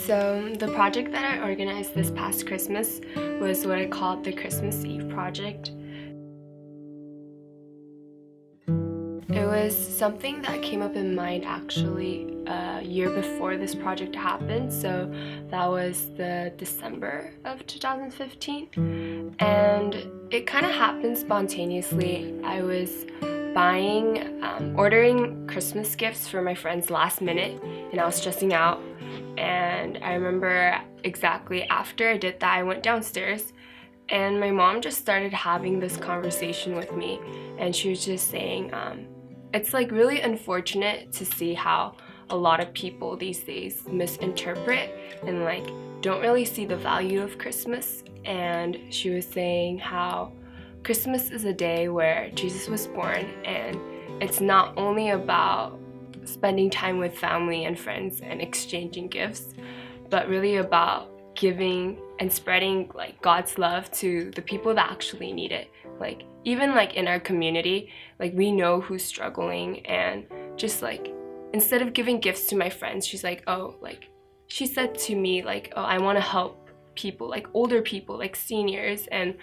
So the project that I organized this past Christmas was what I called the Christmas Eve project. It was something that came up in mind actually a year before this project happened, so that was the December of 2015, and it kind of happened spontaneously. I was ordering Christmas gifts for my friends last minute, and I was stressing out. And I remember exactly after I did that, I went downstairs and my mom just started having this conversation with me, and she was just saying, it's like really unfortunate to see how a lot of people these days misinterpret and like don't really see the value of Christmas. And she was saying how Christmas is a day where Jesus was born, and it's not only about spending time with family and friends and exchanging gifts, but really about giving and spreading like God's love to the people that actually need it. Like even like in our community, like we know who's struggling, and just like instead of giving gifts to my friends, she's like, oh, like she said to me like, oh, I want to help people, like older people, like seniors, and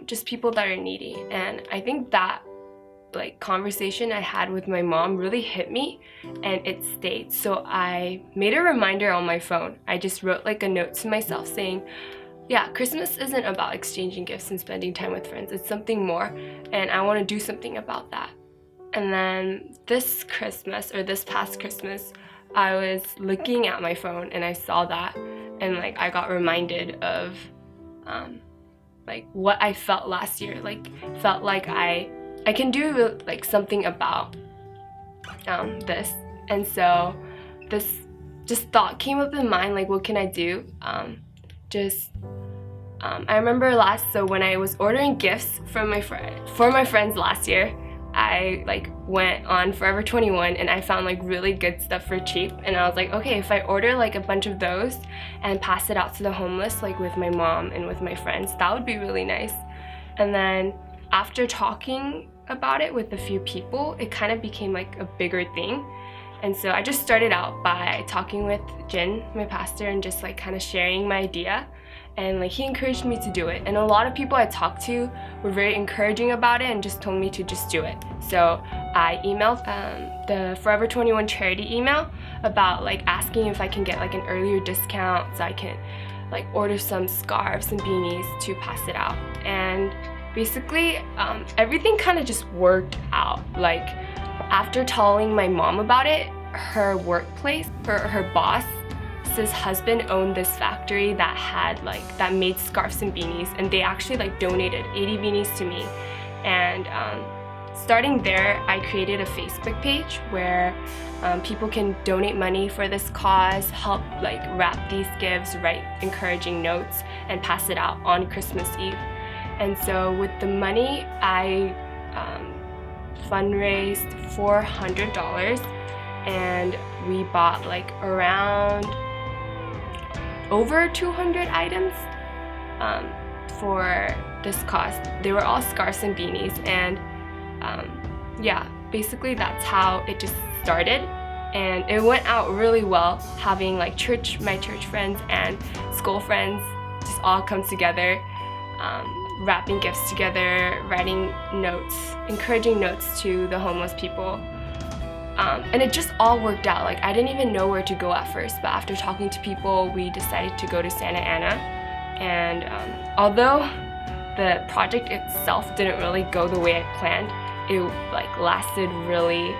just people that are needy. And I think that like conversation I had with my mom really hit me, and it stayed. So I made a reminder on my phone. I just wrote like a note to myself saying, yeah, Christmas isn't about exchanging gifts and spending time with friends. It's something more, and I want to do something about that. And then this past Christmas, I was looking at my phone and I saw that, and like I got reminded of like what I felt last year. Like felt like I can do like something about this. And so this just thought came up in mind, like what can I do? I remember when I was ordering gifts for my friends last year, I like went on Forever 21 and I found like really good stuff for cheap, and I was like, okay, if I order like a bunch of those and pass it out to the homeless, like with my mom and with my friends, that would be really nice. And then after talking about it with a few people, it kind of became like a bigger thing. And so I just started out by talking with Jin, my pastor, and just like kind of sharing my idea. And like he encouraged me to do it. And a lot of people I talked to were very encouraging about it and just told me to just do it. So I emailed the Forever 21 charity email about like asking if I can get like an earlier discount so I can like order some scarves and beanies to pass it out. And basically everything kind of just worked out. Like after telling my mom about it, her workplace, her boss, his husband owned this factory that made scarves and beanies, and they actually like donated 80 beanies to me. And starting there, I created a Facebook page where people can donate money for this cause, help like wrap these gifts, write encouraging notes, and pass it out on Christmas Eve. And so with the money, I fundraised $400, and we bought like around over 200 items for this cause. They were all scarves and beanies, and yeah, basically that's how it just started. And it went out really well, having like my church friends and school friends just all come together, wrapping gifts together, writing notes, encouraging notes to the homeless people. And it just all worked out. Like I didn't even know where to go at first, but after talking to people, we decided to go to Santa Ana. And although the project itself didn't really go the way I planned, it like lasted really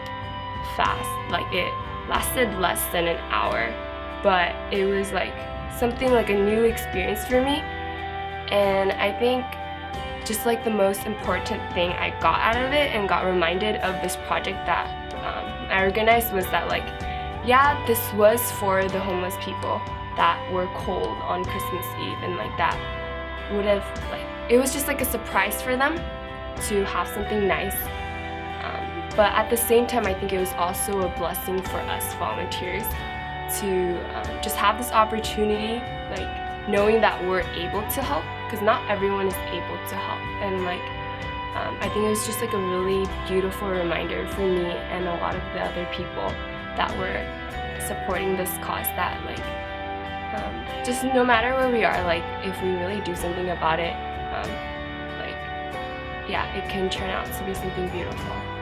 fast. Like it lasted less than an hour, but it was like something like a new experience for me. And I think just like the most important thing I got out of it and got reminded of this project that I organized was that like, yeah, this was for the homeless people that were cold on Christmas Eve, and like that would have like, it was just like a surprise for them to have something nice. But at the same time, I think it was also a blessing for us volunteers to just have this opportunity, like knowing that we're able to help, because not everyone is able to help. And like I think it was just like a really beautiful reminder for me and a lot of the other people that were supporting this cause, that like just no matter where we are, like if we really do something about it, like yeah, it can turn out to be something beautiful.